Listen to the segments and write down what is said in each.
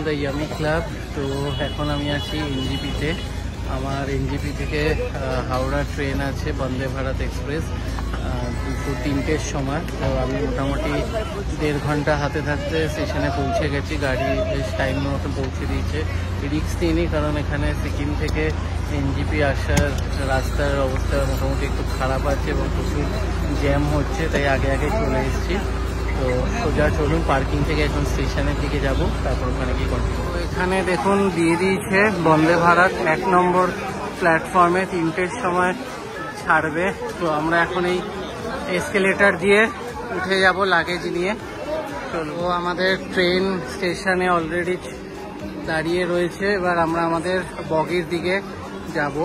The yummy club. তো এখন আমি আছি এনজিপিতে। আমার এনজিপি থেকে হাওড়া ট্রেন আছে বন্দে ভারত এক্সপ্রেস 2:03-র সময়। তো আমি মোটামুটি 1.5 ঘন্টা হাতে থাকতে স্টেশনে পৌঁছে গেছি। গাড়ি বেশ টাইম মতো পৌঁছে দিয়েছে। রিস্ক নিইনি, কারণ এখানে সিকিম থেকে এনজিপি আসার রাস্তার অবস্থা মোটামুটি একটু খারাপ আছে এবং প্রচুর জ্যাম হচ্ছে, তাই আগে আগে চলে এসেছি। তো সোজা চলুন, পার্কিং থেকে এখন স্টেশনের দিকে যাব, তারপর ওখানে গিয়ে কন্টিনিউ। তো এখানে দেখুন দিয়ে দিয়েছে বন্দে ভারত 1 নম্বর প্ল্যাটফর্মে 3টের সময় ছাড়বে। তো আমরা এখন এই এসকেলেটার দিয়ে উঠে যাব লাগেজ নিয়ে। চলো, আমাদের ট্রেন স্টেশনে অলরেডি দাঁড়িয়ে রয়েছে। এবার আমরা আমাদের বগির দিকে যাব।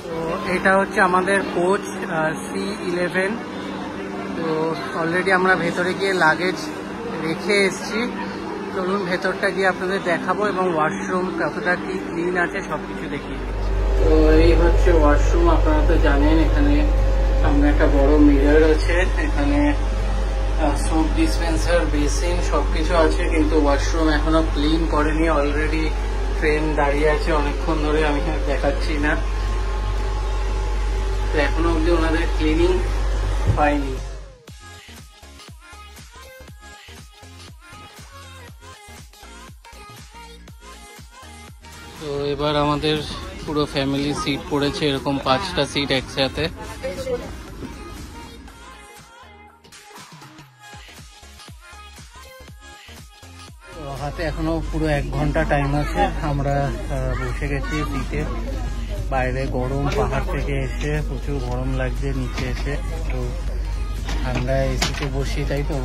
তো এটা হচ্ছে আমাদের কোচ C11। তো অলরেডি আমরা ভেতরে গিয়ে লাগেজ রেখে এসেছি। চলুন ভেতরটা গিয়ে আপনাদের দেখাবো এবং ওয়াশরুম কতটা কি ক্লিন আছে সব কিছু দেখি। তো এই হচ্ছে ওয়াশরুম। আপনারা তো জানেন এখানে সামনে একটা বড় মিরর আছে, এখানে সোপ ডিসপেন্সার, বেসিন সবকিছু আছে, কিন্তু ওয়াশরুম এখনো ক্লিন করেনি। অলরেডি ট্রেন দাঁড়িয়ে আছে অনেকক্ষণ ধরে, আমি দেখাচ্ছি না। তো এখনো অবধি ওনাদের ক্লিনিং হয়নি। তো এবার আমাদের পুরো ফ্যামিলি সিট পড়েছে, এরকম 5টা সিট একসাথে। হাতে এখনো পুরো 1 ঘন্টা টাইম আছে। আমরা বসে গেছি সিটে। বাইরে গরম, পাহাড় থেকে এসে প্রচুর গরম লাগছে নিচে এসে। তো ঠান্ডায় এসিতে বসি, তাই তো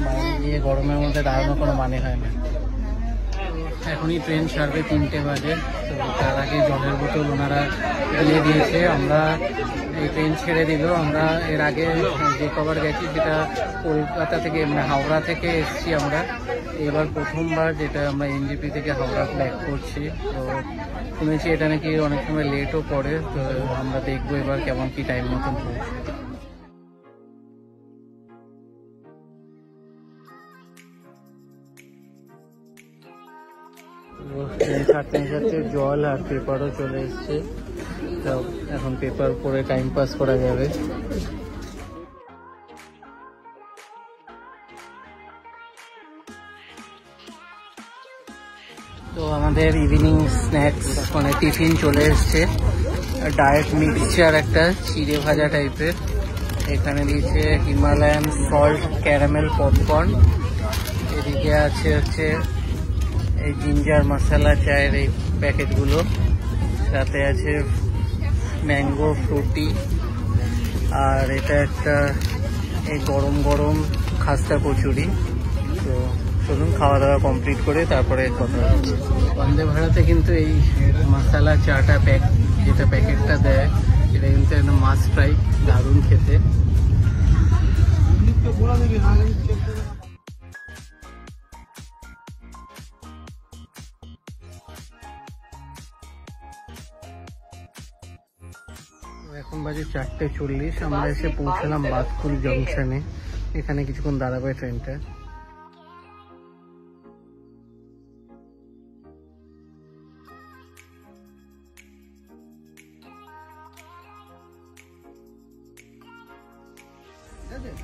বাইরে গিয়ে গরমের মধ্যে দাঁড়ানোর কোনো মানে হয় না। এখনই ট্রেন ছাড়বে 3টে বাজে। তো তার আগে জলের বোতল ওনারা দিয়ে দিয়েছে। আমরা এই ট্রেন ছেড়ে দিল। আমরা এর আগে যে কবার গেছি সেটা কলকাতা থেকে, মানে হাওড়া থেকে এসছি আমরা। এবার প্রথমবার যেটা আমরা এনজিপি থেকে হাওড়া ব্যাক করছি। তো শুনেছি এটা নাকি অনেক সময় লেটও পড়ে। তো আমরা দেখবো এবার কেমন কি টাইম মতন পৌঁছে। সাথে সাথে জল আর পেপারও চলে এসছে। তো এখন পেপার পরে টাইম পাস করা যাবে। তো আমাদের ইভিনিং স্ন্যাক্স মানে টিফিন চলে এসছে। ডায়েট মিক্সচার একটা চিড়ে ভাজা টাইপের। এখানে দিয়েছে হিমালয়ান সল্ট ক্যারামেল পপকর্ন। এদিকে আছে হচ্ছে এই জিঞ্জার মশলা চায়ের এই প্যাকেটগুলো। সাথে আছে ম্যাঙ্গো ফ্রুটি। আর এটা একটা এই গরম গরম খাস্তা কচুরি। তো চলুন খাওয়া দাওয়া কমপ্লিট করে তারপরে কথা হচ্ছে। বন্দে ভারতে কিন্তু এই মশলা চাটা যেটা প্যাকেটটা দেয় এটা কিন্তু একদম মাস্ট ট্রাই, দারুণ খেতে। এখন বাজে 4:40। আমরা এসে পৌঁছলাম বাতকুল জংশনে। এখানে কিছুক্ষণ দাঁড়াবে ট্রেনটা।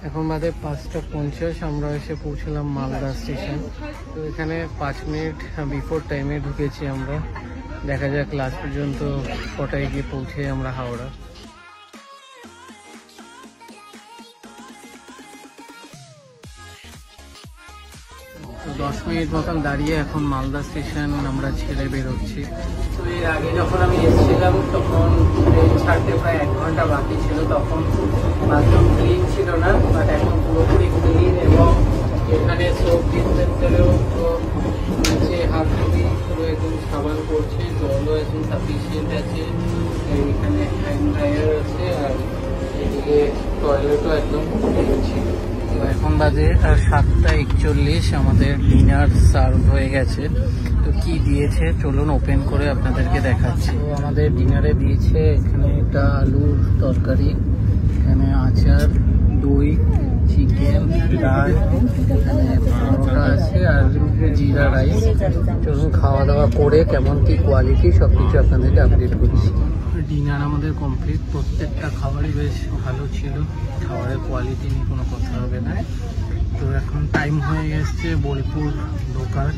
এখন বাদে 5:50। আমরা এসে পৌঁছলাম মালদা স্টেশন। তো এখানে 5 মিনিট বিফোর টাইমে ঢুকেছি আমরা। দেখা যাক লাস্ট পর্যন্ত কটায় গিয়ে পৌঁছে আমরা হাওড়া। 10 মিনিট মতন দাঁড়িয়ে এখন মালদা স্টেশন আমরা ছেড়ে বেরোচ্ছি। তো এর আগে যখন আমি এসেছিলাম তখন ট্রেন ছাড়তে প্রায় 1 ঘন্টা বাকি ছিল। তখন একদম ক্লিন ছিল না, বাট এখন পুরোপুরি ক্লিন। এবং এখানে সোপ ডিসপেন্সারেও নিচে হাত ধুবি পুরো একদম সাবান করছে, জলও এখন সাফিসিয়েন্ট আছে। এখানে হ্যান্ড ড্রায়ার আছে আর এদিকে টয়লেটও একদম ক্লিন ছিল। তো এখন বাজে 7:41। আমাদের ডিনার সার্ভ হয়ে গেছে। তো কি দিয়েছে চলুন ওপেন করে আপনাদেরকে দেখাচ্ছি। তো আমাদের ডিনারে দিয়েছে এখানে একটা আলুর তরকারি, এখানে আচার, দই, চিকেন চিকেন, ডাল, পরোটা আছে আর জিরা রাইস। চলুন খাওয়া দাওয়া করে কেমন কি কোয়ালিটি সব কিছু আপনাদেরকে আপডেট করছি। ডিনার আমাদের কমপ্লিট, প্রত্যেকটা খাবারই বেশ ভালো ছিল, খাবারের কোয়ালিটি নিয়ে কোনো কথা হবে না। তো এখন টাইম হয়ে গেছে বোলপুর ঢোকার,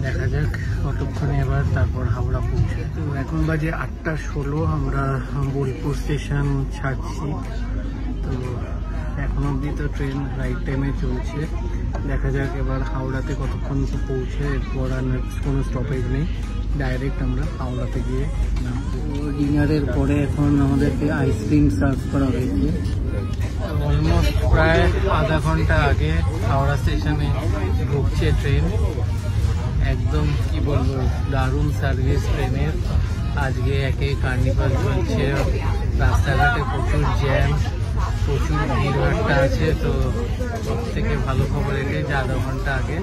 দেখা যাক কতক্ষণে এবার তারপর হাওড়া পৌঁছে। তো এখন বাজে 8:16, আমরা বোলপুর স্টেশন ছাড়ছি। তো এখন অবধি তো ট্রেন রাইট টাইমে চলছে, দেখা যাক এবার হাওড়াতে কতক্ষণ পৌঁছে। এরপর আর কোনো স্টপেজ নেই, ডাইরেক্ট আমরা হাওড়াতে গিয়ে নামবো। ডিনারের পরে এখন আমাদেরকে আইসক্রিম সার্ভ করা হয়েছে। অলমোস্ট প্রায় আধা ঘন্টা আগে হাওড়া স্টেশনে ঢুকছে ট্রেন। একদম কি বলবো, দারুণ সার্ভিস ট্রেনের। আজকে একে কার্নিভাল চলছে, রাস্তাঘাটে প্রচুর জ্যাম, প্রচুর ভিড়ভাট্টা আছে। তো সব থেকে ভালো খবর এটাই যে আধা ঘন্টা আগে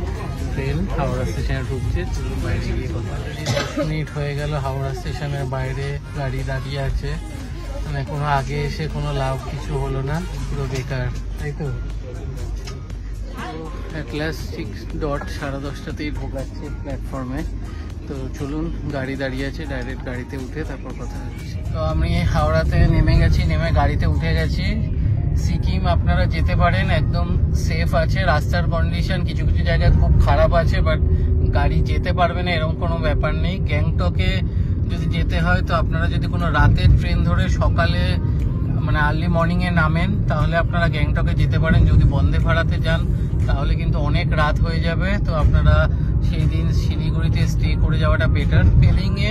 ট্রেন হাওড়া স্টেশনে ঢুকছে। চলুন বাইরে গিয়ে কথা। 10 মিনিট হয়ে গেল হাওড়া স্টেশনের বাইরে গাড়ি দাঁড়িয়ে আছে, মানে কোনো আগে এসে কোনো লাভ কিছু হলো না, পুরো বেকার, তাই তো। অ্যাট লাস্ট 10:30তেই ঢোকাচ্ছে প্ল্যাটফর্মে। তো চলুন, গাড়ি দাঁড়িয়ে আছে, ডাইরেক্ট গাড়িতে উঠে তারপর কথা হচ্ছে। তো আমি হাওড়াতে নেমে গেছি, নেমে গাড়িতে উঠে গেছি। সিকিম আপনারা যেতে পারেন, একদম সেফ আছে। রাস্তার কন্ডিশন কিছু কিছু জায়গায় খুব খারাপ আছে, বাট গাড়ি যেতে পারবে না এরকম কোনো ব্যাপার নেই। গ্যাংটকে যদি যেতে হয় তো আপনারা যদি কোনো রাতের ট্রেন ধরে সকালে মানে আর্লি মর্নিংয়ে নামেন তাহলে আপনারা গ্যাংটকে যেতে পারেন। যদি বন্দে ভারতে যান তাহলে কিন্তু অনেক রাত হয়ে যাবে। তো আপনারা সেই দিন শিলিগুড়িতে স্টে করে যাওয়াটা বেটার। পেলিংয়ে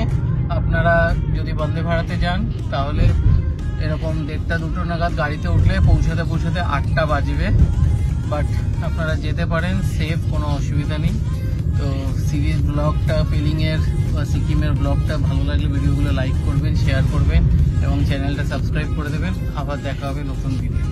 আপনারা যদি বন্দে ভারতে যান তাহলে এরকম 1:30-2 নাগাদ গাড়িতে উঠলে পৌঁছাতে 8টা বাজবে। বাট আপনারা যেতে পারেন, সেফ, কোনো অসুবিধা নেই। তো সিরিজ ব্লগটা, পেলিংয়ের বা সিকিমের ব্লগটা ভালো লাগলে ভিডিওগুলো লাইক করবেন, শেয়ার করবেন এবং চ্যানেলটা সাবস্ক্রাইব করে দেবেন। আবার দেখা হবে নতুন ভিডিও।